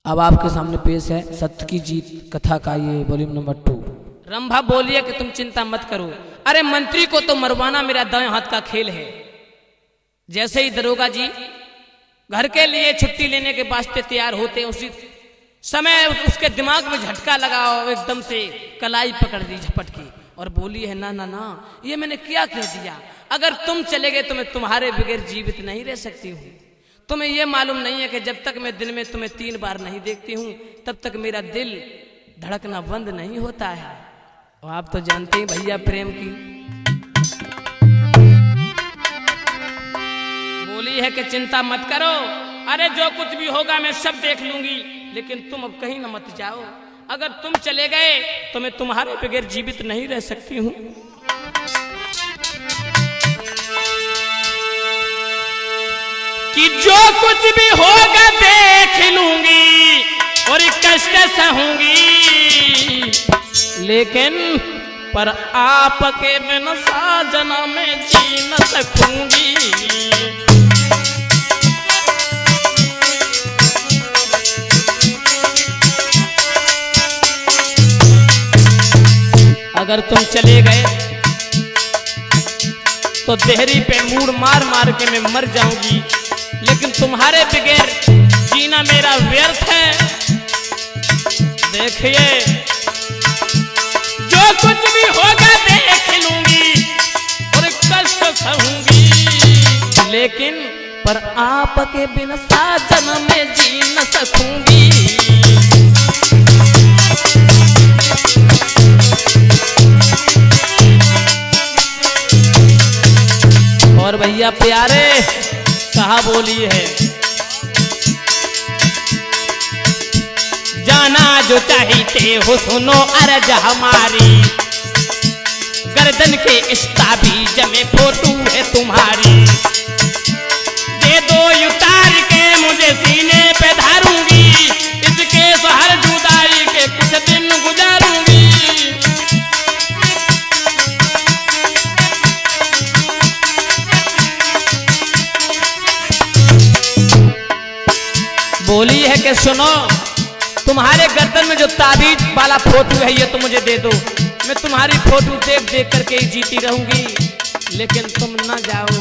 अब आपके सामने पेश है सत्य की जीत कथा का ये वॉल्यूम नंबर 2। रंभा बोलिए कि तुम चिंता मत करो, अरे मंत्री को तो मरवाना मेरा दाएं हाथ का खेल है। जैसे ही दरोगा जी घर के लिए छुट्टी लेने के वास्ते तैयार होते उसी समय उसके दिमाग में झटका लगा और एकदम से कलाई पकड़ दी झपट की और बोली है ना ना ना, ये मैंने क्या कह दिया? अगर तुम चले गए तो मैं तुम्हारे बगैर जीवित नहीं रह सकती हूँ। तुम्हें यह मालूम नहीं है कि जब तक मैं दिन में तुम्हें 3 बार नहीं देखती हूँ तब तक मेरा दिल धड़कना बंद नहीं होता है। और आप तो जानते ही भैया प्रेम की बोली है कि चिंता मत करो, अरे जो कुछ भी होगा मैं सब देख लूंगी, लेकिन तुम अब कहीं न मत जाओ। अगर तुम चले गए तो मैं तुम्हारे बगैर जीवित नहीं रह सकती हूँ। कि जो कुछ भी होगा देख लूंगी और कष्ट सहूंगी, लेकिन पर आपके बिना साजना में जी न सकूंगी। अगर तुम चले गए तो देहरी पे मूड़ मार मार के मैं मर जाऊंगी, लेकिन तुम्हारे बगैर जीना मेरा व्यर्थ है। देखिए जो कुछ भी होगा देख लूंगी और कष्ट सहूंगी, लेकिन पर आपके बिना साजन में जी न सकूंगी। और भैया प्यारे कहा बोली है, जाना जो चाहते हो सुनो अर्ज हमारी, गर्दन के इस ताबीज में फोटो है तुम्हारी। दे दो उतार के मुझे सीने पे धारूंगी, इसके शहर जुदाई के कुछ दिन गुजारूंगी। बोली है कि सुनो, तुम्हारे गर्दन में जो ताबीज वाला फोटो है ये तो मुझे दे दो, मैं तुम्हारी फोटो देख देख करके ही जीती रहूंगी, लेकिन तुम न जाओ,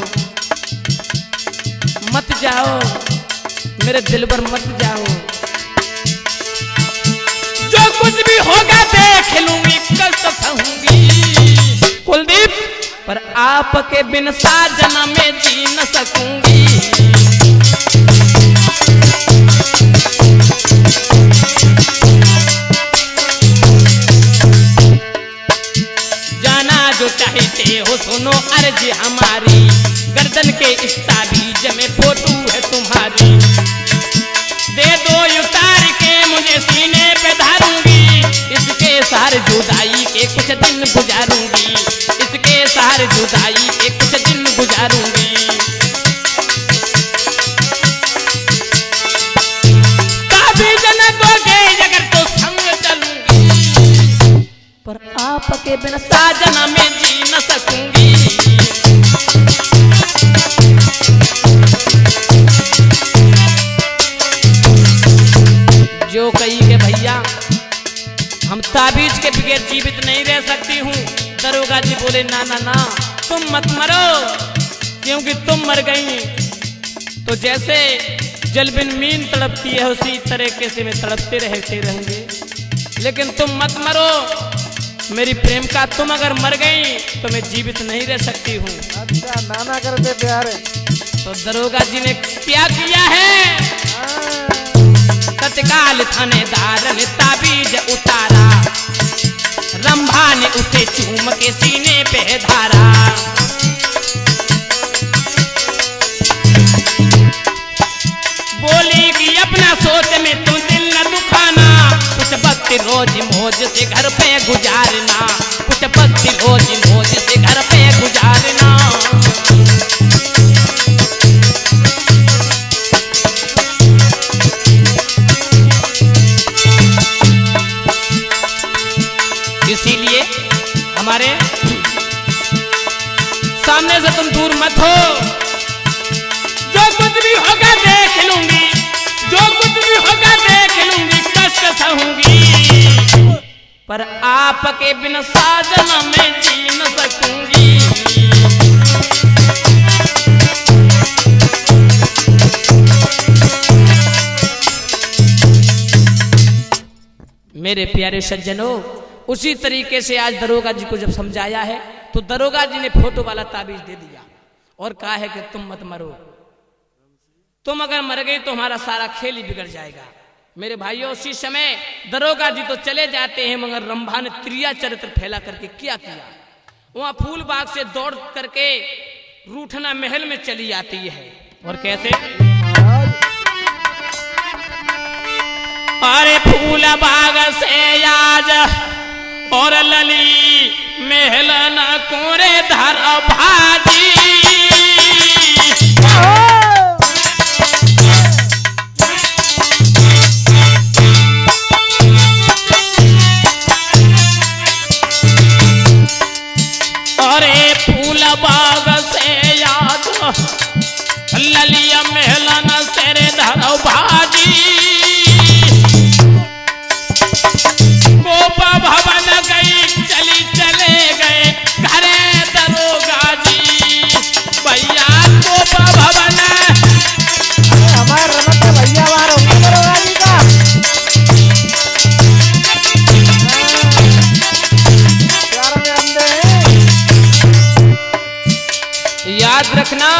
मत जाओ, मेरे दिल पर मत जाओ। जो कुछ भी होगा देख लूंगी कष्ट सहूंगी, कुलदीप पर आपके बिन साजना में जी न सकूंगी। जो चाहते हो सुनो अर्ज हमारी, गर्दन के इस ताबीज में फोटो है तुम्हारी। दे दो उतार के मुझे सीने पे धारूंगी, इसके सहारे जुदाई के कुछ दिन गुजारूंगी, इसके सहारे जुदाई के कुछ दिन गुजारूंगी। ताबीज न दोगे अगर तो संग चलूंगी, पर आपके बिना साजना में जी न सकूंगी। जो कही के भैया हम ताबीज के बगैर जीवित नहीं रह सकती हूँ, दरोगा जी बोले ना ना ना, तुम मत मरो, क्योंकि तुम मर गई तो जैसे जल बिन मीन तड़पती है उसी तरीके से मैं तड़पते रहते रहूंगे, लेकिन तुम मत मरो मेरी प्रेम का, तुम अगर मर गई तो मैं जीवित नहीं रह सकती हूँ। अच्छा नाना करते प्यारे। तो दरोगा जी ने क्या किया है, तत्काल थानेदार ने ताबीज उतारा, रंभा ने उसे चूम के सीने पे धारा। बोली कि अपना सोच में तुम दिल न दुखाना, कुछ वक्त रोज मौज से घर पे गुजारना, कुछ वक्त रोज मौज से घर पे गुजारना। इसीलिए हमारे सामने से तुम दूर मत हो, जो कुछ भी होगा देख लूंगी, जो कुछ भी होगा देख लूंगी। पर आपके बिन साजन में जी न सकूंगी। मेरे प्यारे सज्जनों, उसी तरीके से आज दरोगा जी को जब समझाया है तो दरोगा जी ने फोटो वाला ताबीज दे दिया और कहा है कि तुम मत मरो, तुम अगर मर गई तो हमारा सारा खेल ही बिगड़ जाएगा। मेरे भाइयों, उसी समय दरोगा जी तो चले जाते हैं, मगर रंभा ने त्रिया चरित्र फैला करके क्या किया, वहां फूल बाग से दौड़ करके रूठना महल में चली आती है। और कैसे? अरे फूल बाग से आज और लली महल न कोरे धर भाजी। अरे फूल बाग से याद ललिया महल न तेरे धर भाजी। गोपा भवन गई चली चले गए घरे दरोगा जी। भैया गोपा भवन हमारे रमत के भैया बाहर होंगे दरोगा जी का। प्यार में अंधे हैं। याद रखना,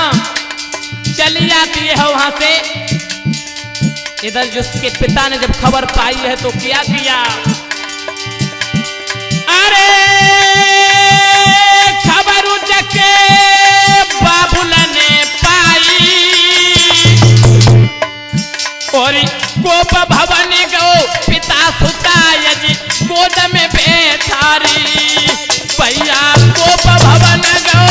चली जाती है वहां से। इधर जिसके पिता ने जब खबर पाई है तो क्या किया? अरे खबर उचके बाबुल ने पाई और गोप भवन गो पिता सुता यजी गोद में बेचारी। भैया गोप भवन गो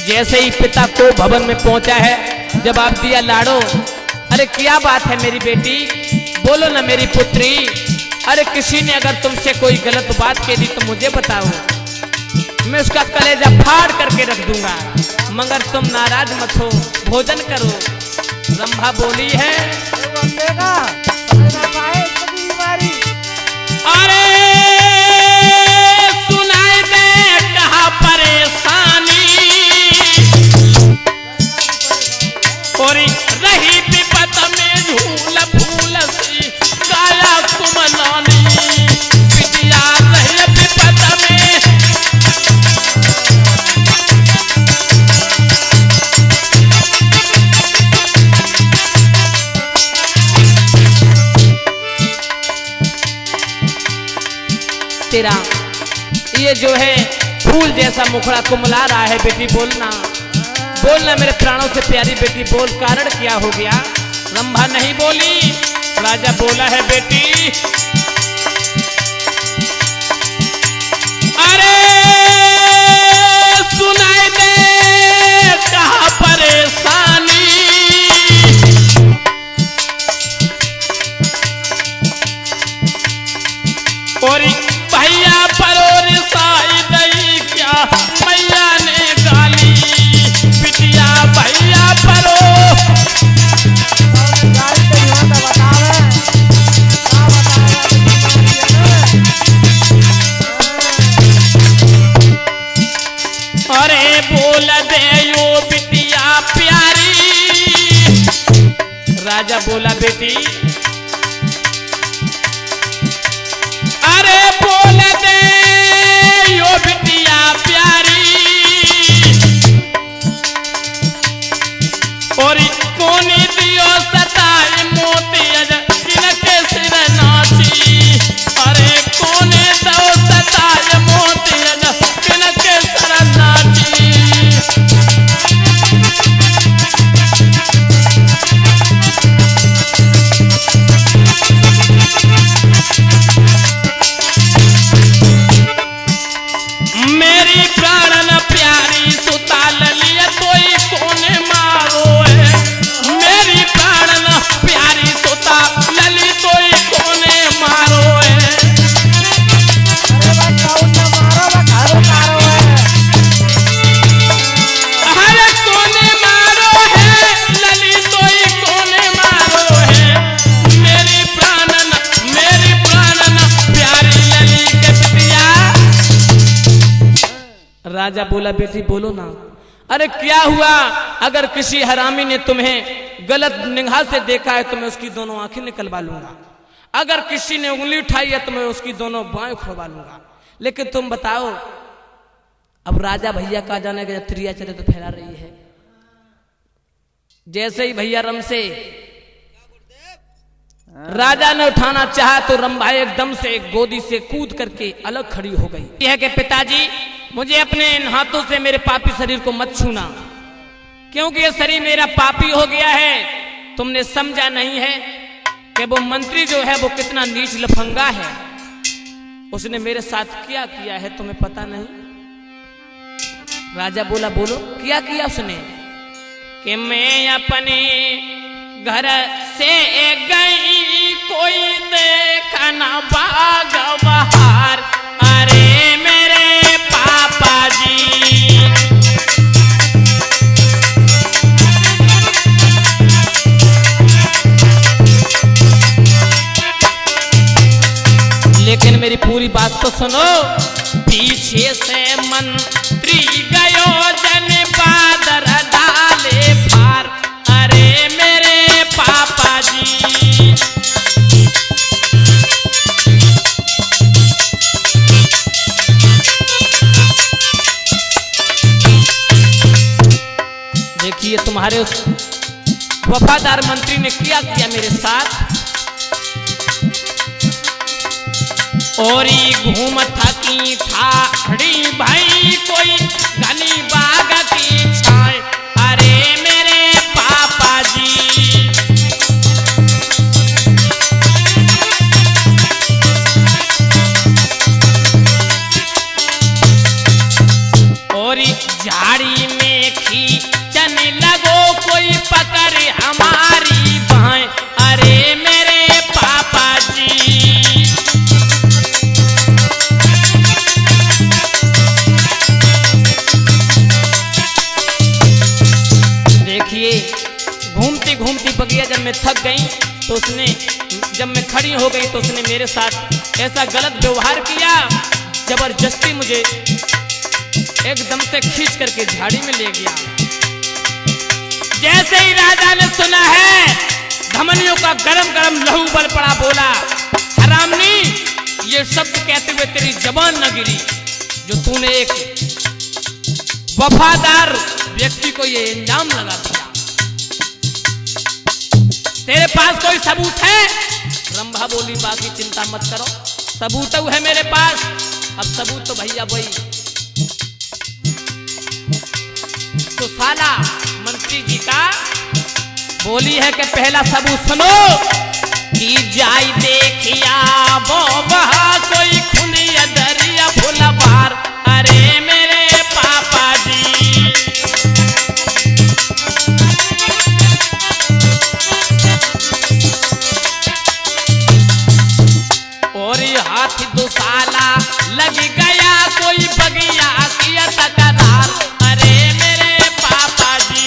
जैसे ही पिता को भवन में पहुंचा है, जब आप दिया लाड़ो, अरे क्या बात है मेरी बेटी, बोलो ना मेरी पुत्री। अरे किसी ने अगर तुमसे कोई गलत बात कह दी तो मुझे बताओ, मैं उसका कलेजा फाड़ करके रख दूंगा, मगर तुम नाराज मत हो, भोजन करो। रंभा बोली है अरे सुनाई दे कहा परेशानी और रही विपत में झूल फूल सी गाया तुम नानी। बिटिया रही विपत में तेरा ये जो है फूल जैसा मुखड़ा कुमला रहा है। बेटी बोलना, बोलना मेरे प्राणों से प्यारी बेटी, बोल कारण क्या हो गया? रंभा नहीं बोली, राजा बोला है बेटी। अरे सुनाई दे कहा परेशानी और भैया परोर साई दई क्या मैया ने गाली। बिटिया भैया परो गाड़ी तो यहाँ का बतावे, क्या बताएगा? अरे बोल दे यो बिटिया प्यारी। राजा बोला बेटी अरे बोल दे यो बिटिया प्यारी और कोनी दियो सताई मोती जिनके सिर नाची। अरे कोने दो सताई मोती जिनके सिर नाची। राजा बोला बेटी बोलो ना। अरे क्या हुआ, अगर किसी हरामी ने तुम्हें गलत निगाह से देखा है तो मैं उसकी दोनों आंखें निकलवा लूंगा, अगर किसी ने उंगली उठाई है तो मैं उसकी दोनों बाएं खोलवा लूंगा। लेकिन तुम बताओ, अब राजा भैया का जाने का त्रिया चले तो फैला रही है। जैसे ही भैया रम से राजा ने उठाना चाहा तो रंभा एकदम से गोदी से कूद करके अलग खड़ी हो गई। यह कि पिताजी मुझे अपने इन हाथों से मेरे पापी शरीर को मत छूना, क्योंकि यह शरीर मेरा पापी हो गया है। तुमने समझा नहीं है कि वो मंत्री जो है वो कितना नीच लफंगा है, उसने मेरे साथ क्या किया है तुम्हें पता नहीं। राजा बोला बोलो क्या किया उसने। कि मैं अपने घर से गई कोई देखा ना बाग बहार, अरे मेरे पापा जी। लेकिन मेरी पूरी बात तो सुनो। पीछे से मंत्री गयो जन बादर डाले फार, अरे मेरे पापा जी। देखिए तुम्हारे उस वफादार मंत्री ने क्या किया मेरे साथ। और घूम थकी ठाड़ी भाई कोई घनी बाग की छाए, अरे मेरे पापा जी। और झाड़ी में खींचन लगो कोई पकड़ हमारी बाएं, अरे मेरे पापा जी। घूमती घूमती बगिया जब मैं थक गई तो उसने, जब मैं खड़ी हो गई तो उसने मेरे साथ ऐसा गलत व्यवहार किया, जबरदस्ती मुझे एकदम से खींच करके झाड़ी में ले गया। जैसे ही राजा ने सुना है धमनियों का गरम गरम लहू बल पड़ा, बोला हरामनी, ये शब्द कहते हुए तेरी जबान न गिरी जो तूने एक वफादार व्यक्ति को ये इल्जाम लगा दिया। तेरे पास कोई सबूत है? रंभा बोली बाकी चिंता मत करो, सबूत है मेरे पास। अब सबूत तो भैया वही तो साला मंत्री जी का बोली है कि पहला सबूत सुनो कि जाई देखिया वो वहा कोई खुनिया दरिया फुला बार, अरे मेरे पापा जी। और हाथी दो साला लग गया कोई बगिया किया तकरार, अरे मेरे पापा जी।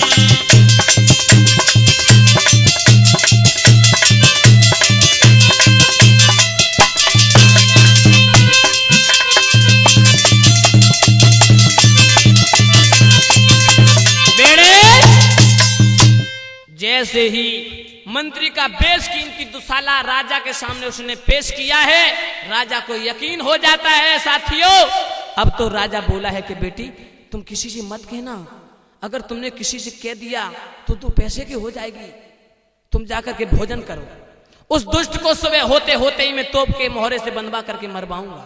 जैसे ही मंत्री का बेशकीमती दुसाला राजा के सामने उसने पेश किया है, राजा को यकीन हो जाता है साथियों। अब तो राजा बोला है कि बेटी तुम किसी से मत कहना, अगर तुमने किसी से कह दिया तो तू पैसे की हो जाएगी, तुम जाकर के भोजन करो। उस दुष्ट को सुबह होते होते ही मैं तोप के मोहरे से बंधवा करके मरवाऊंगा,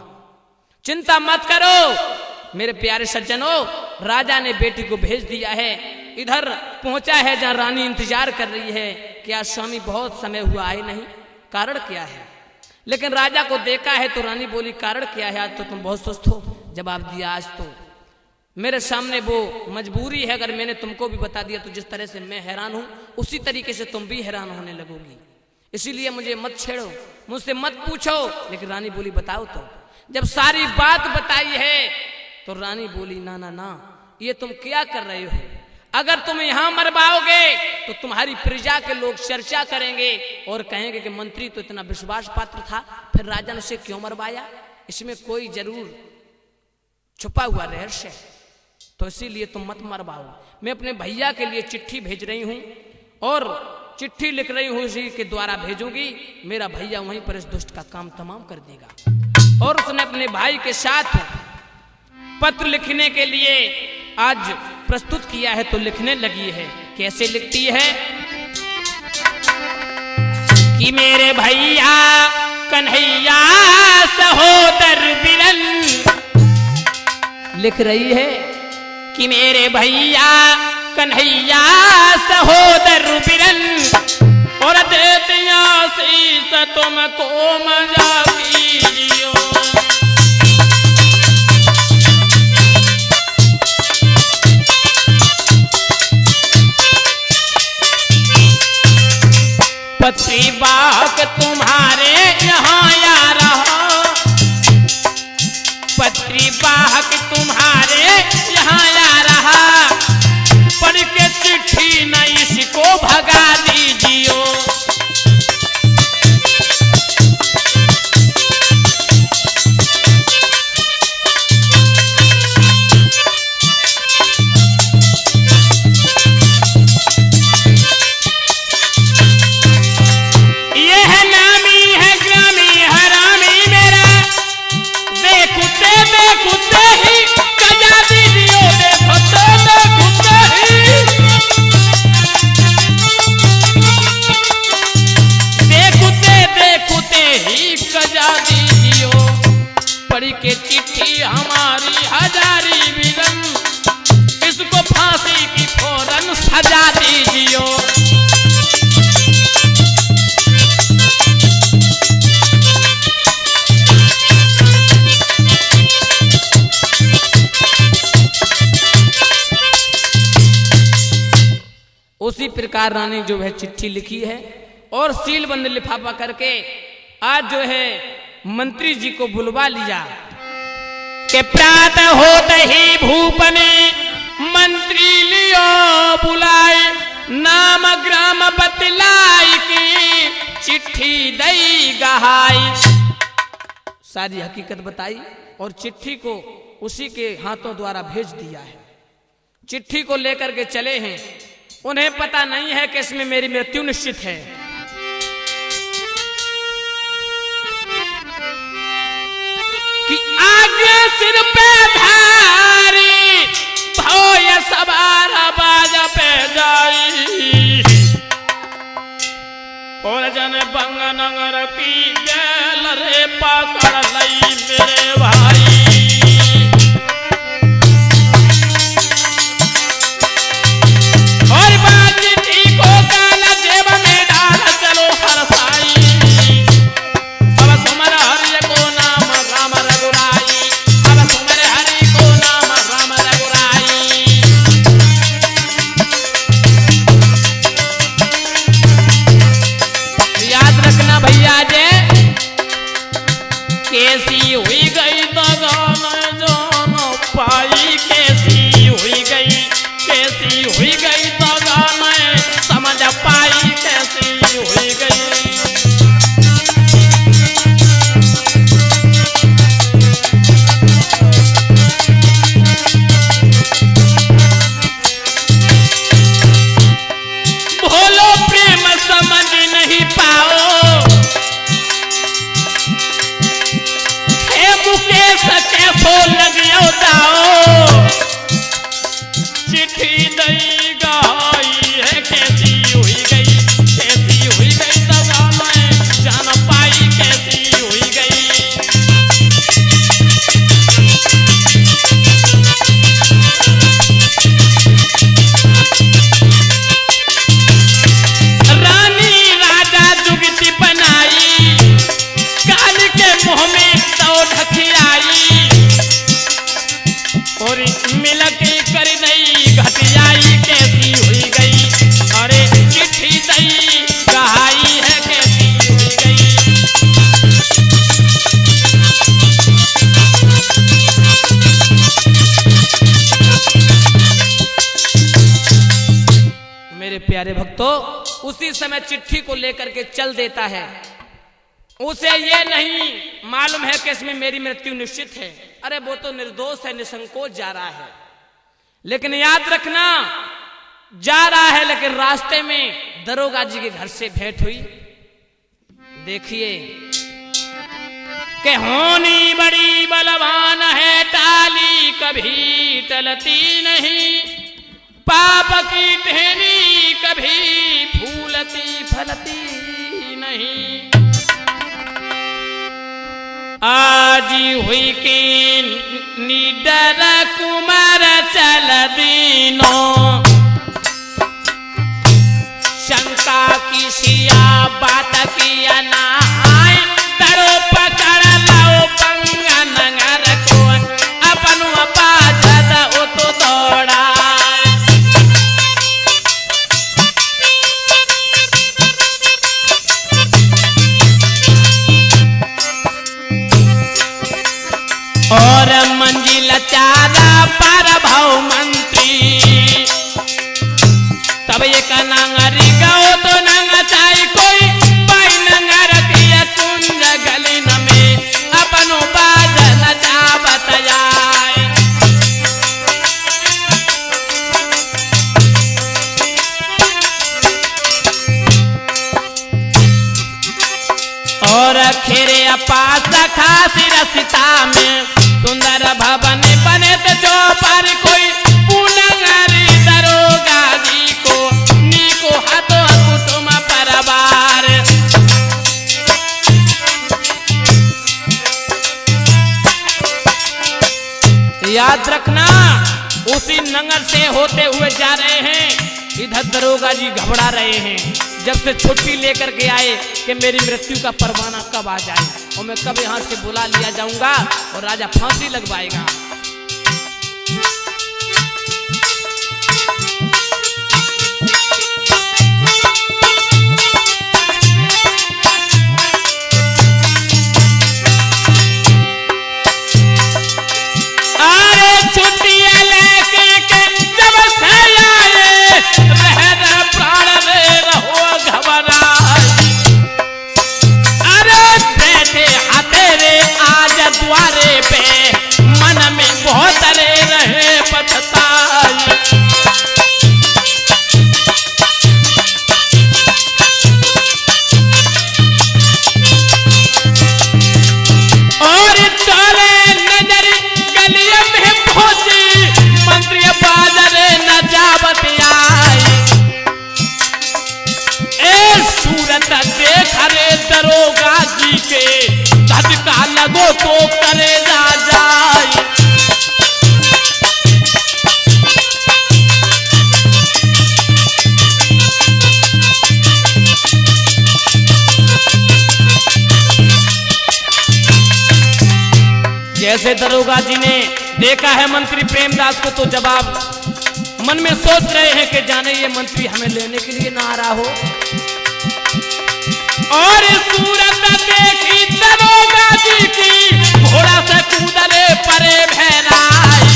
चिंता मत करो। मेरे प्यारे सज्जनों, राजा ने बेटी को भेज दिया है, इधर पहुंचा है जहां रानी इंतजार कर रही है कि आज स्वामी बहुत समय हुआ आए नहीं, कारण क्या है। लेकिन राजा को देखा है तो रानी बोली कारण क्या है, आज तो तुम बहुत सुस्त हो। जवाब दिया आज तो मेरे सामने वो मजबूरी है, अगर मैंने तुमको भी बता दिया तो जिस तरह से मैं हैरान हूं उसी तरीके से तुम भी हैरान होने लगोगी, इसीलिए मुझे मत छेड़ो, मुझसे मत पूछो। लेकिन रानी बोली बताओ तो। जब सारी बात बताई है तो रानी बोली ना ना ना, ये तुम क्या कर रहे हो, अगर तुम यहां मरवाओगे तो तुम्हारी प्रजा के लोग चर्चा करेंगे और कहेंगे कि मंत्री तो इतना विश्वास पात्र था, फिर राजा ने उसे क्यों मरवाया, इसमें कोई जरूर छुपा हुआ रहस्य है। तो इसीलिए तुम मत मरवाओ। मैं अपने भैया के लिए चिट्ठी भेज रही हूं और चिट्ठी लिख रही हूं, उसी के द्वारा भेजूंगी। मेरा भैया वहीं पर इस दुष्ट का काम तमाम कर देगा। और उसने अपने भाई के साथ पत्र लिखने के लिए आज प्रस्तुत किया है, तो लिखने लगी है। कैसे लिखती है कि मेरे भैया कन्हैया सहोदर बिरन, लिख रही है कि मेरे भैया कन्हैया सहोदर बिरन, और देते आशीष तुमको मजा कीजियो। पत्री बाक तुम्हारे यहाँ आ रहा, पत्री बाक तुम्हारे यहाँ आ रहा, पढ़ के चिट्ठी न इसको भगा दीजियो। के चिट्ठी हमारी हजारी बिगन, इसको फांसी की फौरन सजा दीजियो। उसी प्रकार रानी जो है चिट्ठी लिखी है और सीलबंद लिफाफा करके आज जो है मंत्री जी को बुलवा लिया कि प्रातः होते ही भूप ने मंत्री लियो बुलाए, नाम ग्राम बतलाई की चिट्ठी दई गहाई। सारी हकीकत बताई और चिट्ठी को उसी के हाथों द्वारा भेज दिया है। चिट्ठी को लेकर के चले हैं, उन्हें पता नहीं है कि इसमें मेरी मृत्यु निश्चित है। कि आगे सिर पे धारी भोय सवार बाज पे जाई, और जन बंग नगर की जेल रे पकड़ लई मेरे भाई। और बात चिट्ठी को काला जेब में डाल चलो हर साई, अब सुमर हरि को नाम राम रघुराई, अब सुमर हरि को नाम राम रघुराई। याद रखना भैया जे, कैसी हुई गई दगान जान पाई, कैसी हुई गई, कैसी हुई गई दगान समझ पाई, कैसी हुई गई। भोलो प्रेम समझ नहीं पाओ, हे मुकेश कैसो लगियो दाओ, चिट्ठी दई गई है कैसी हुई गई, कैसी हुई गई दगा मैं जान पाई, कैसी हुई गई। रानी राजा जुगती बनाई, काल के मुंह में तो ढकियाई, और मिलक कर दई घटियाई, कैसी हुई गई। अरे चिट्ठी दई गहाई है, कैसी हुई गई। मेरे प्यारे भक्तों, उसी समय चिट्ठी को लेकर के चल देता है। उसे ये नहीं मालूम है कि इसमें मेरी मृत्यु निश्चित है। अरे वो तो निर्दोष है, निसंकोच जा रहा है। लेकिन याद रखना, जा रहा है लेकिन रास्ते में दरोगा जी के घर से भेंट हुई। देखिए कि होनी बड़ी बलवान है, टाली कभी टलती नहीं, पाप की टहनी कभी फूलती फलती नहीं। आज हुई की निडर कुमार चल दीनो, शंका की सिया बात किया ना आए, दरो पकड़ लो पंगा नगर को, अपन बाजद ओ तो दौड़ा। और मंजिल चारा पर भाव मंत्री, तब एक नंगरी गो तो नंग चाई कोई पाई नंगर किया कुंज गली न में, अपनो बाज नचा बताए। और खेरे पास खासी रसिता में, सुंदर भवन बने तो चौपर कोई पूनंगरी दरोगा जी को, नीको हाथों कुटुम परवार। याद रखना, उसी नंगर से होते हुए जा रहे हैं, इधर दरोगा जी घबरा रहे हैं। जब से छुट्टी लेकर के आए कि मेरी मृत्यु का परवाना कब आ जाए और मैं कब यहाँ से बुला लिया जाऊंगा और राजा फांसी लगवाएगा। अरे छुट्टियां लेके जब से आए, रह प्राण रे रहो घबराए। अरे बैठे तेरे आज द्वारे पे, मन में बहुत रहे पछताए। और चले नजर गलियों में पहुंची, मंत्री बाजरे न जावत आई। ए सूरत देख रे दरोगा जी के, धक्का लगो तो करे ना जाए। जैसे दरोगा जी ने देखा है मंत्री प्रेमदास को, तो जवाब मन में सोच रहे हैं कि जाने ये मंत्री हमें लेने के लिए ना आ रहा हो। और सूरत देखी दरोगा जी की, घोड़ा से कूदले परे भैराई,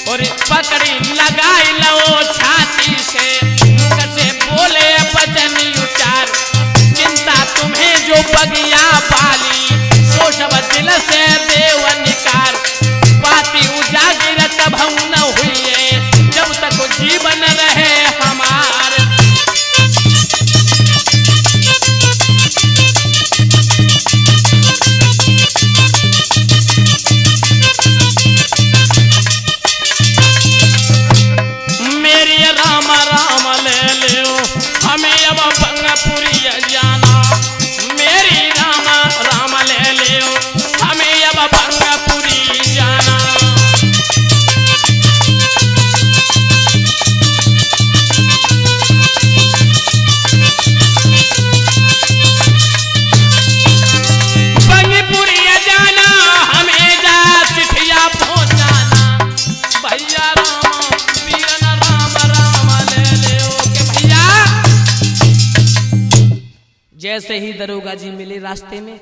और पकड़ी लगाई लो छाती से, कैसे बोले बचनी उचार। चिंता तुम्हें जो बगिया पाली, सो सब दिल से देव निकार। बाती उजागिर तब हम न हुई, जब तक जीवन रहे हमार। मेरी राम राम ले लो, हमें अब भंगपुरी जाना। मेरी राम राम ले लो, हमें अब भंगपुरी जाना। भंगपुरी जाना, हमें जा चिट्ठिया पहुंचाना। भैया राम वीरन राम राम ले लो के भैया। जैसे ही दरोगा जी मिले रास्ते में,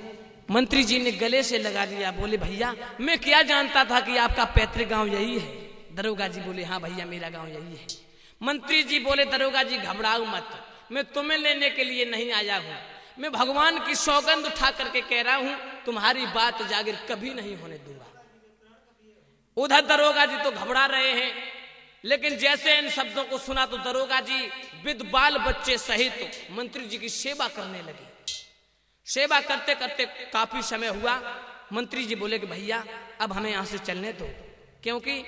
मंत्री जी ने गले से लगा लिया, बोले भैया मैं क्या जानता था कि आपका पैतृक गांव यही है। दरोगा जी बोले हाँ भैया मेरा गांव यही है। मंत्री जी बोले दरोगा जी घबराओ मत, मैं तुम्हें लेने के लिए नहीं आया हूँ, मैं भगवान की सौगंध उठा करके कह रहा हूँ तुम्हारी बात जागिर कभी नहीं होने दूंगा। उधर दरोगा जी तो घबरा रहे हैं, लेकिन जैसे इन शब्दों को सुना तो दरोगा जी विद बाल बच्चे सहित मंत्री जी की सेवा करने लगे। सेवा करते करते काफी समय हुआ। मंत्री जी बोले कि भैया अब हमें यहां से चलने दो, क्योंकि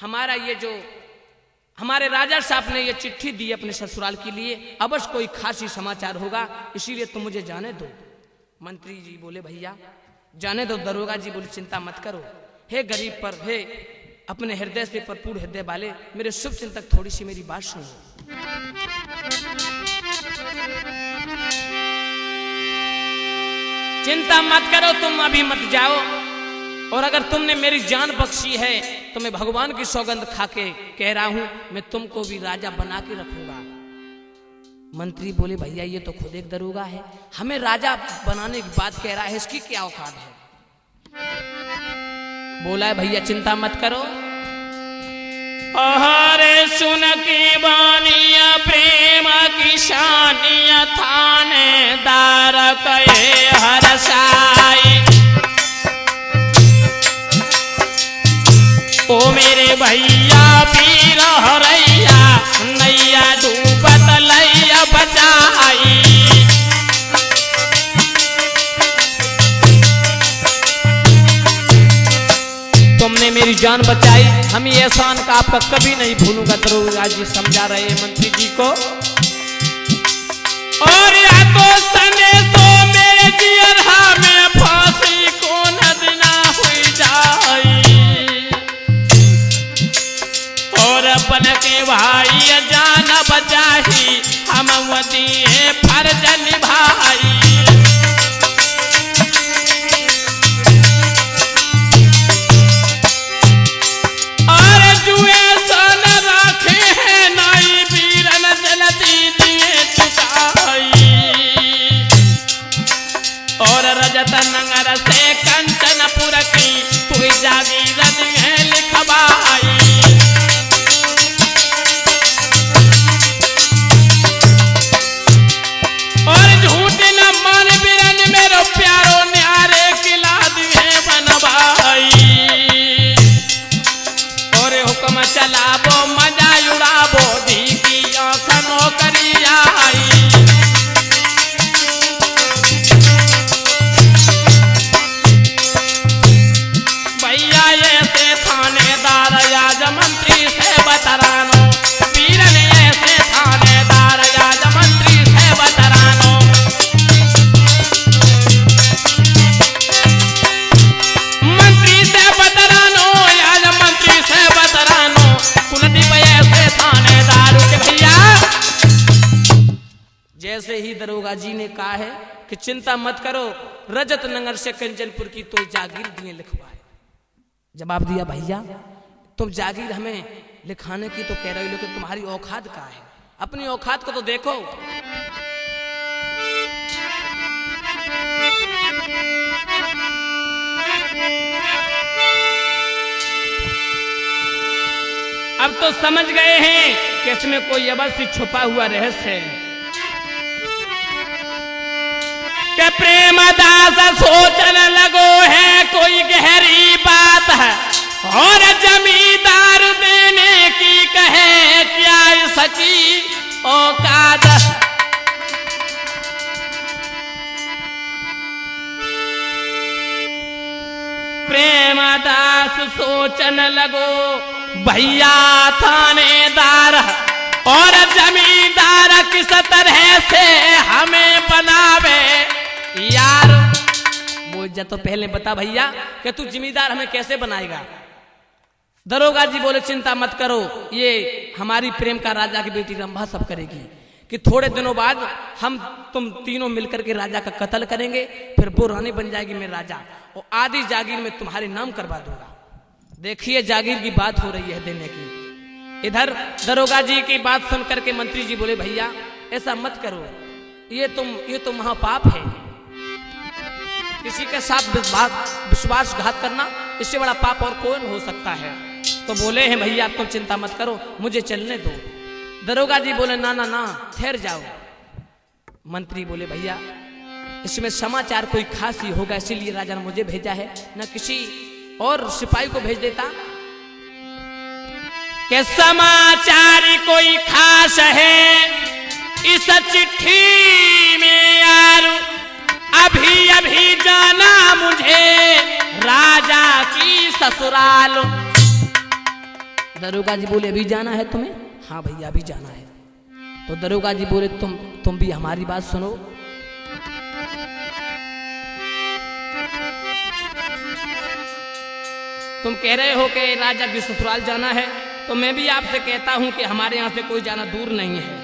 हमारा ये जो हमारे राजा साहब ने ये चिट्ठी दी अपने ससुराल के लिए, अवश्य कोई खासी समाचार होगा, इसीलिए तुम मुझे जाने दो। मंत्री जी बोले भैया जाने दो। दरोगा जी बोले चिंता मत करो, हे गरीब पर, हे अपने हृदय से भरपूर हृदय वाले, मेरे शुभ चिंतक थोड़ी सी मेरी बात सुनो। चिंता मत करो, तुम अभी मत जाओ, और अगर तुमने मेरी जान बख्शी है तो मैं भगवान की सौगंध खा के कह रहा हूं, मैं तुमको भी राजा बना के रखूंगा। मंत्री बोले भैया ये तो खुद एक दरोगा है, हमें राजा बनाने की बात कह रहा है, इसकी क्या औकात है। बोला है भैया चिंता मत करो। अरे सुन की बानिया प्रेम की शानिया थानेदार कहे हरसाई, ओ मेरे भैया पीर हरैया नैया डूबत लैया बचाई। तुमने मेरी जान बचाई, हम ये एहसान का आपका कभी नहीं भूलूंगा। दरोगा जी समझा रहे हैं मंत्री जी को। और या तो सने तो मेरे जियरा में फांसी को नदना हुई जाई, और अपन के भाई जान बचाही हम वदिए फर्ज निभाई। और रजत नगर से कंचनपुर की तू जागीर है लिखवाई। और झूठ न मान बिरन मेरो प्यारो न्यारे किला दिए बनवाई। और हुक्म चलाबो मजा उड़ाबो धी की आंख नौकरी आई। मंत्री से बतरानो वीरन ऐसे थानेदार आज मंत्री से बतरानो। मंत्री से बतरानो आज मंत्री से बतरानो कुलदीप ऐसे थानेदार के भैया। जैसे ही दरोगा जी ने कहा है कि चिंता मत करो, रजत नगर से कंचनपुर की तो जागीर दिए लिखवाए। जवाब दिया भैया तुम जागीर हमें लिखाने की तो कह रहे हो, लेकिन तुम्हारी औकात क्या है, अपनी औकात को तो देखो। अब तो समझ गए हैं कि इसमें कोई अवश्य छुपा हुआ रहस्य है। कि प्रेमदास सोचने लगो है कोई गहरी बात है, और जमींदार देने की कहे क्या सकी औकात। प्रेमदास सोचने लगो भैया थानेदार और जमींदार किस तरह से हमें बनावे यार। बोल जा तो पहले बता भैया कि तू जिम्मेदार हमें कैसे बनाएगा। दरोगा जी बोले चिंता मत करो, ये हमारी प्रेम का राजा की बेटी रंभा सब करेगी कि थोड़े दिनों बाद हम तुम तीनों मिलकर के राजा का कत्ल करेंगे, फिर वो रानी बन जाएगी मैं राजा, और आधी जागीर में तुम्हारे नाम करवा दूंगा। देखिए जागीर की बात हो रही है देने की। इधर दरोगा जी की बात सुन करके मंत्री जी बोले भैया ऐसा मत करो, ये तो महापाप है। किसी के साथ विश्वासघात करना इससे बड़ा पाप और कौन हो सकता है। तो बोले हैं भैया तुम चिंता मत करो, मुझे चलने दो। दरोगा जी बोले ना ना ना ठहर जाओ। मंत्री बोले भैया इसमें समाचार कोई खास ही होगा, इसीलिए राजा ने मुझे भेजा है, न किसी और सिपाही को भेज देता कि समाचार कोई खास है इस चिट्ठी में यार, अभी अभी जाना मुझे राजा की ससुराल। दरोगा जी बोले अभी जाना है तुम्हें? हाँ भैया अभी जाना है। तो दरोगा जी बोले तुम भी हमारी बात सुनो। तुम कह रहे हो कि राजा की ससुराल जाना है, तो मैं भी आपसे कहता हूं कि हमारे यहां से कोई जाना दूर नहीं है।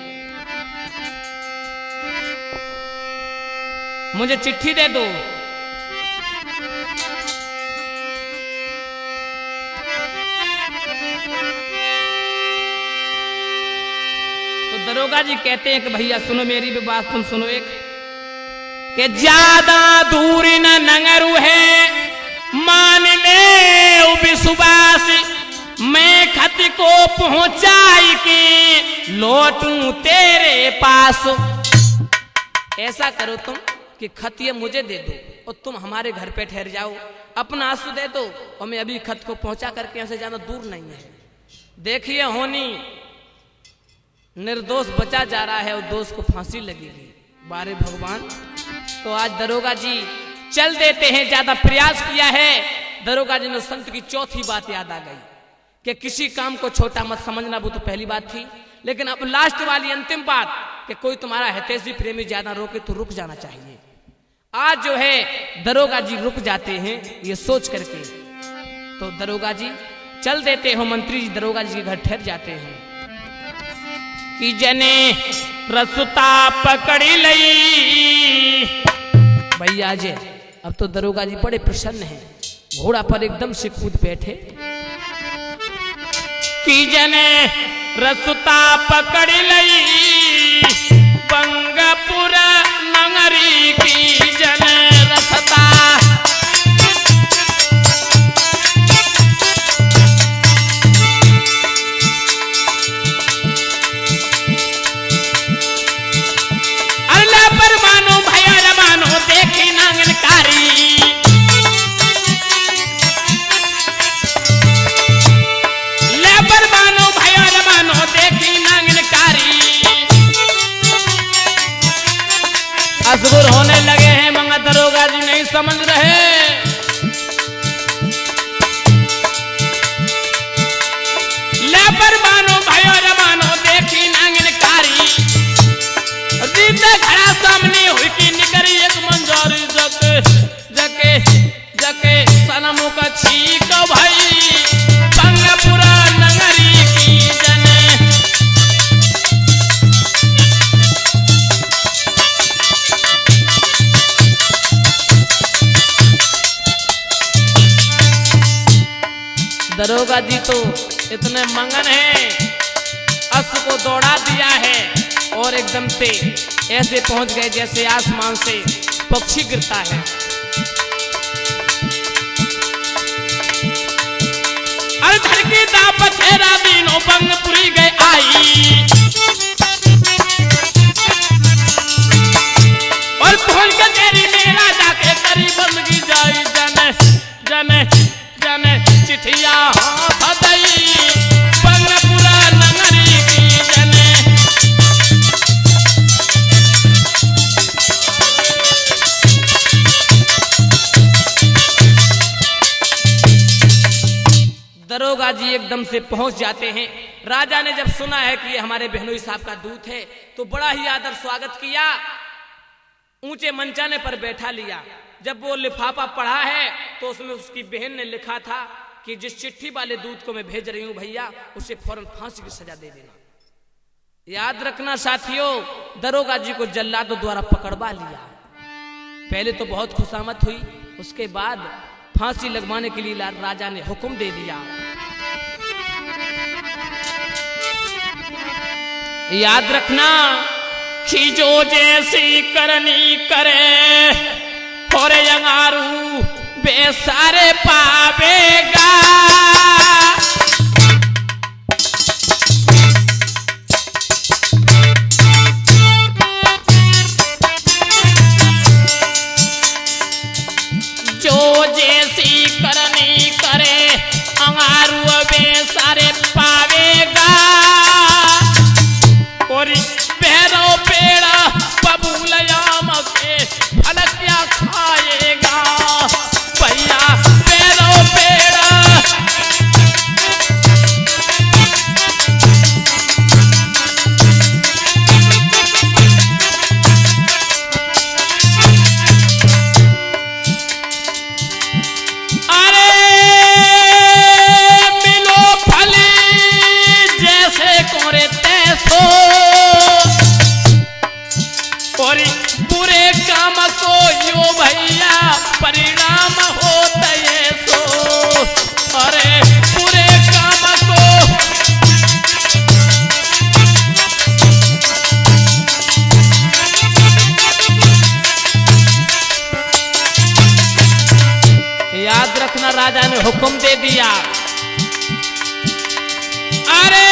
मुझे चिट्ठी दे दो। तो दरोगा जी कहते हैं कि भैया सुनो मेरी भी बात, तुम सुनो एक, कि ज्यादा दूर न नंगरू है मान ले विश्वास, मैं खत को पहुंचाई के लौटूं तेरे पास। ऐसा करो तुम कि खत ये मुझे दे दो और तुम हमारे घर पे ठहर जाओ, अपना आंसू दे दो और मैं अभी खत को पहुंचा करके यहाँ से जाना दूर नहीं है। देखिए होनी निर्दोष बचा जा रहा है और दोष को फांसी लगेगी। बारे भगवान। तो आज दरोगा जी चल देते हैं, ज्यादा प्रयास किया है। दरोगा जी ने संत की चौथी बात याद आ गई कि किसी काम को छोटा मत समझना, वो तो पहली बात थी, लेकिन अब लास्ट वाली अंतिम बात कि कोई तुम्हारा हितैषी प्रेमी ज्यादा रोके तो रुक जाना चाहिए। आज जो है दरोगा जी रुक जाते हैं ये सोच करके। तो दरोगा जी चल देते हो, मंत्री जी दरोगा जी के घर ठहर जाते हैं कि जने रसुता पकड़ी लई। भैया जी अब तो दरोगा जी बड़े प्रसन्न हैं, घोड़ा पर एकदम से कूद बैठे कि जने रसुता पकड़ लई बंगपुर नगरी की जने रसता। अल्लाह पर मानो भैया मानो देखी नांगनकारी, असगुर होने लगे हैं मगर दरोगा जी नहीं समझ रहे। लेपर मानो भयो मानो देखी नांगनकारी, दीदा खड़ा सामने हुई की निकरी एक मंजोरी जके जके जके सनमु का छीक भाई बंगपुरा नगरी की जने। दरोगा जी तो इतने मंगन हैं, अश्व को दौड़ा दिया है और एकदम से ऐसे पहुंच गए जैसे आसमान से पक्षी गिरता है। अरे धरकी दाप छेरा दीनो बंगपुरी गए आई, और पहुंच के तेरी मेरा जाके करी बंदगी जाई जने जने जने चिठिया हाथ दई बंगपुरा नगरी की जने। दरोगा जी एकदम से पहुंच जाते हैं। राजा ने जब सुना है कि ये हमारे बहनोई साहब का दूत है तो बड़ा ही आदर स्वागत किया, ऊंचे मंचाने पर बैठा लिया। जब वो लिफाफा पढ़ा है तो उसमें उसकी बहन ने लिखा था कि जिस चिट्ठी वाले दूत को मैं भेज रही हूं भैया उसे फौरन फांसी की सजा दे देना। याद रखना साथियों, दरोगा जी को जल्लादों द्वारा पकड़वा लिया। पहले तो बहुत खुशामद हुई, उसके बाद फांसी लगवाने के लिए राजा ने हुक्म दे दिया। याद रखना कि जो जैसी करनी करे और अंगारू बेसारे पावेगा। जो जैसी करनी करे अंगारू बेसारे पावेगा। दिया। अरे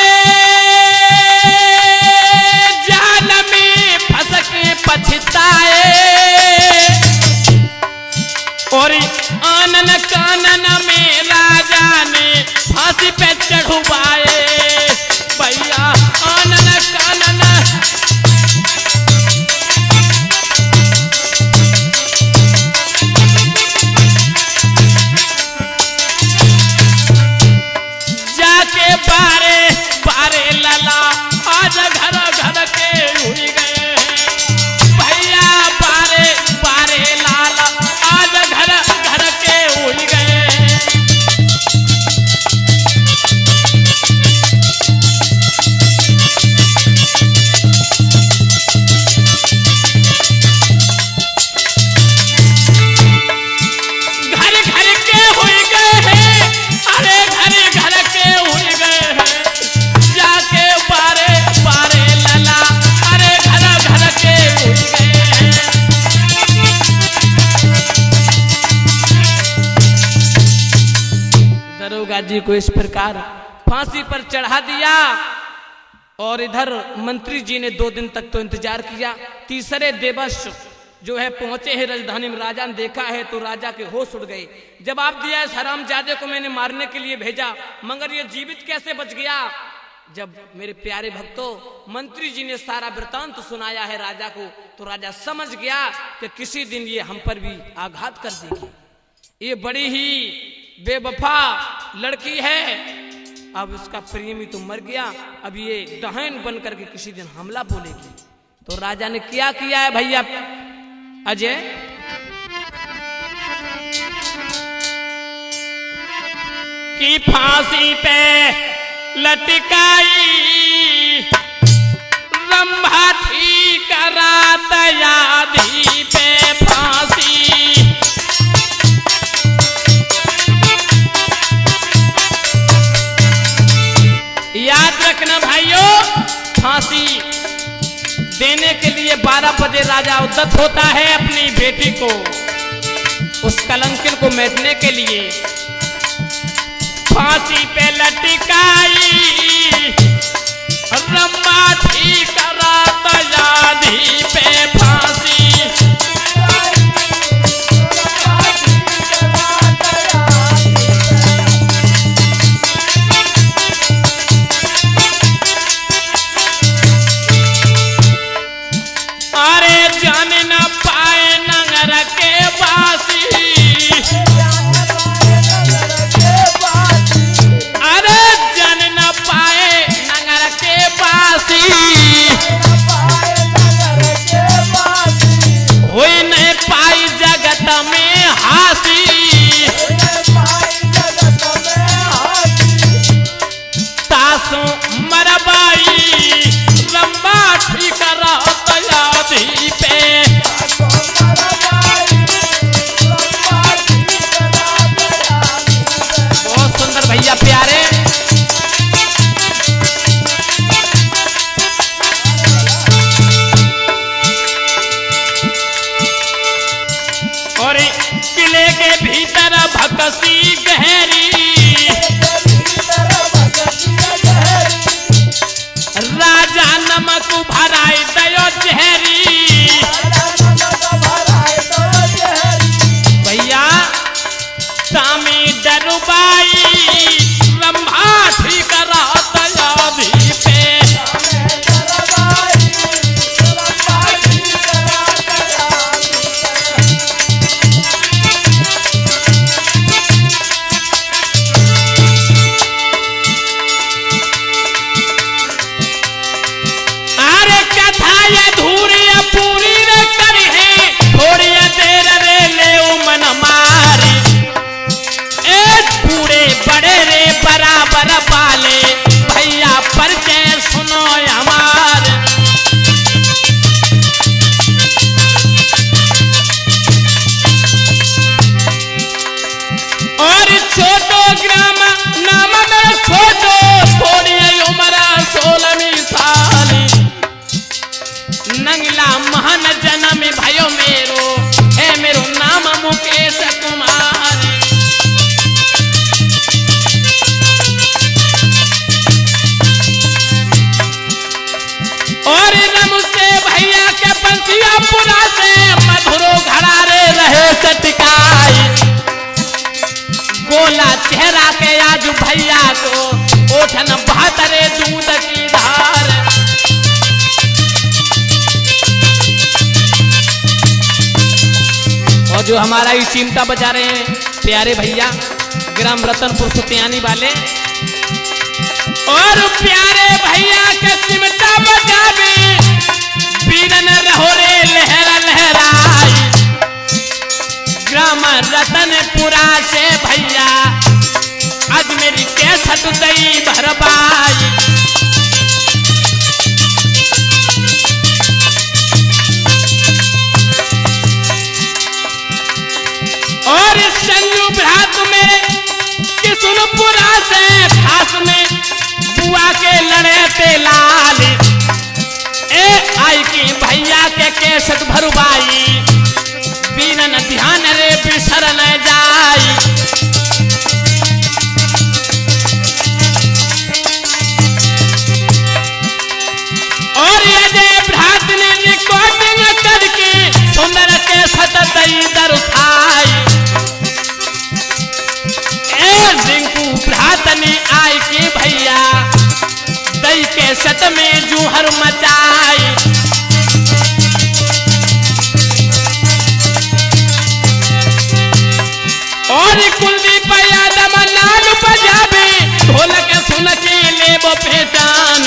जाल में फंस के पछताए और आनन कानन में राजा ने फांसी पे चढ़वाए। भैया आनन कानन जाके बारे बारे लला आज घर घर के हुई गए हैं। भैया बारे बारे लाला आज घर घर के हुई गए हैं। घर घर के हुई गए हैं। अरे घर घर के हुई गए हैं। जाके बारे बारे लला अरे घर घर के हुई गए हैं। दरोगा जी को इस प्रकार फांसी पर चढ़ा दिया और इधर मंत्री जी ने 2 दिन तक तो इंतजार किया। तीसरे दिवस जो है पहुंचे हैं राजधानी में। राजा ने देखा है तो राजा के होश उड़ गए। जवाब दिया इस हरामजादे को मैंने मारने के लिए भेजा, मगर ये जीवित कैसे बच गया। जब मेरे प्यारे भक्तों मंत्री जी ने सारा वृतांत सुनाया है राजा को, तो राजा समझ गया कि किसी दिन ये हम पर भी आघात कर देगी। ये बड़ी ही बेवफा लड़की है, अब इसका प्रेमी तो मर गया, अब ये डहन बन करके किसी दिन हमला बोलेगी। तो राजा ने क्या किया है भैया अजय, कि फांसी पे लटकाई रंभा ठीक रात यादी पे फांसी। याद रखना भाइयों, फांसी देने के लिए 12 बजे राजा उद्यत होता है अपनी बेटी को, उस कलंकित को मिटने के लिए। फांसी पे लटकाई रम्मा थी करात यादी पे फांसी। अरे जान न पाए नगर के बासी, अरे जान न पाए नगर के बासी, हुई नहीं पाई जगत में हासी। तासु मरबाई लंबा ठीक रहत यादी पे। बहुत सुंदर भैया प्यारे। और किले के भीतर भकसी गहरी, राजा नमक भराई के आज भैया को ओठन बहतरे दूध की धार। और जो हमारा ये चिमटा बजा रहे हैं प्यारे भैया ग्राम रतनपुर सुतियानी वाले, और प्यारे भैया के चिमटा बजावे बीरन रहो रे लहरा लहराई। ग्राम रतनपुरा से भैया आज मेरी कैसट दई भरबाई। और संजू भ्रात में किशुनपुरा से खास में बुआ के लड़े ते लाल। ए आई की भैया के कैसट भरबाई बीरन ध्यान रे बिसर न जाई। और अजय भ्रात ने रिकॉर्डिंग करके सुंदर कैसट दई दरुखाई। रिंकू भ्रात ने आई के भैया दई के सट में जूहर मचाई। और कुलदीप यादव नाल बजावे ढोलक सुन के लेबो पहचान।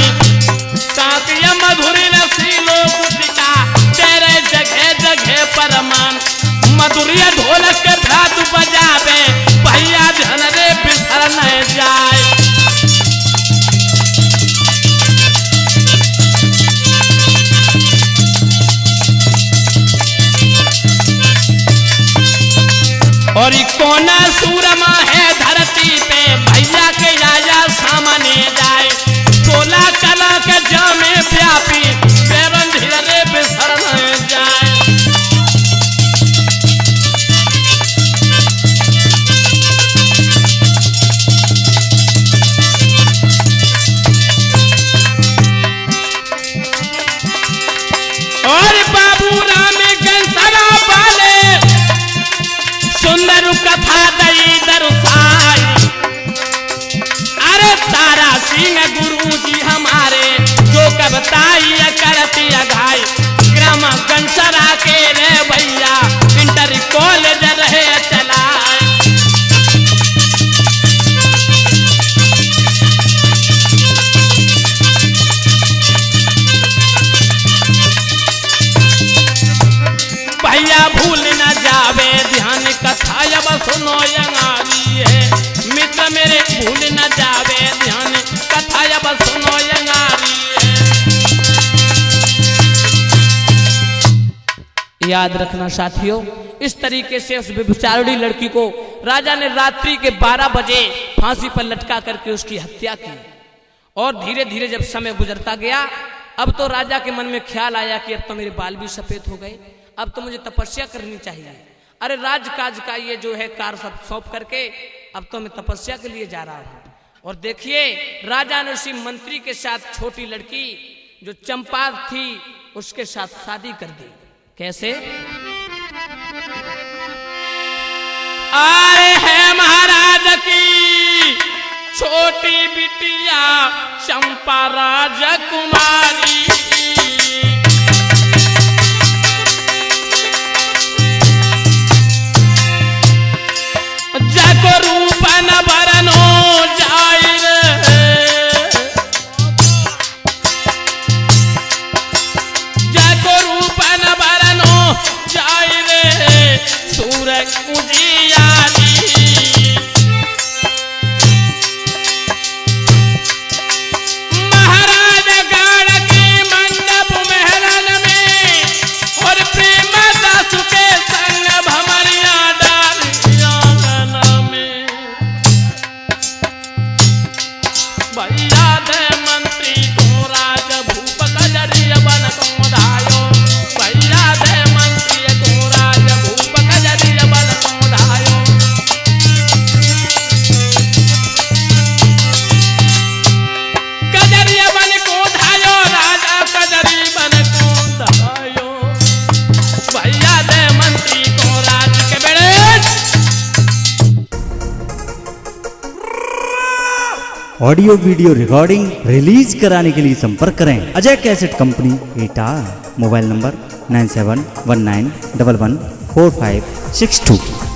कातिया मधुरी रसीलो गुटिका तेरे जगह जगह परमान। मधुरिया ढोलक के भ्रात बजावे भैया धन रे बिसर न जाए। और कोना सूरमा है धरती पे भैया के आया सामने जाए। 16 कला के जामे व्यापी बेरन धीरे बिसर न जाए। और बाबू राम गंसरा वाले सुंदर कथा दई दरसाई। अरे तारा सिंह गुरु जी हमारे जो कविताई करती अघाई। ग्राम गंसरा के रे भैया इंटर कॉलेज रहे चलाए। भैया भूल न जावे ध्यान कथा अब सुनो यंगारी है। मित्र मेरे भूल न जावे ध्यान कथा अब सुनो यंगारी है। याद रखना साथियों, इस तरीके से उस व्यभिचारिणी लड़की को राजा ने रात्रि के 12 बजे फांसी पर लटका करके उसकी हत्या की। और धीरे धीरे जब समय गुजरता गया अब तो राजा के मन में ख्याल आया कि अब तो मेरे बाल भी सफेद हो गए, अब तो मुझे तपस्या करनी चाहिए। अरे राजकाज का ये जो है कार सब सौंप करके अब तो मैं तपस्या के लिए जा रहा हूं। और देखिए राजा ने उसी मंत्री के साथ छोटी लड़की जो चंपा थी उसके साथ शादी कर दी। कैसे? आए है महाराज की छोटी बिटिया चंपा राजकुमारी। जको रूप न बरनो जाय जको रूप न बरनो जाय रे सूरज उजियारी। महाराज गढ़ के मंडप महलन में और प्रेम दास के संग भमरिया भैया दे मंत्री को राज भूप कजरिया बन को धायो। भैया दे मंत्री को राज भूप कजरिया बन को धायो। कजरिया बन को धायो राजा कजरी बन को धायो। भैया दे मंत्री को राज के बेड़े ऑडियो वीडियो रिकॉर्डिंग रिलीज कराने के लिए संपर्क करें अजय कैसेट कंपनी एटा। Mobile number 9719114562।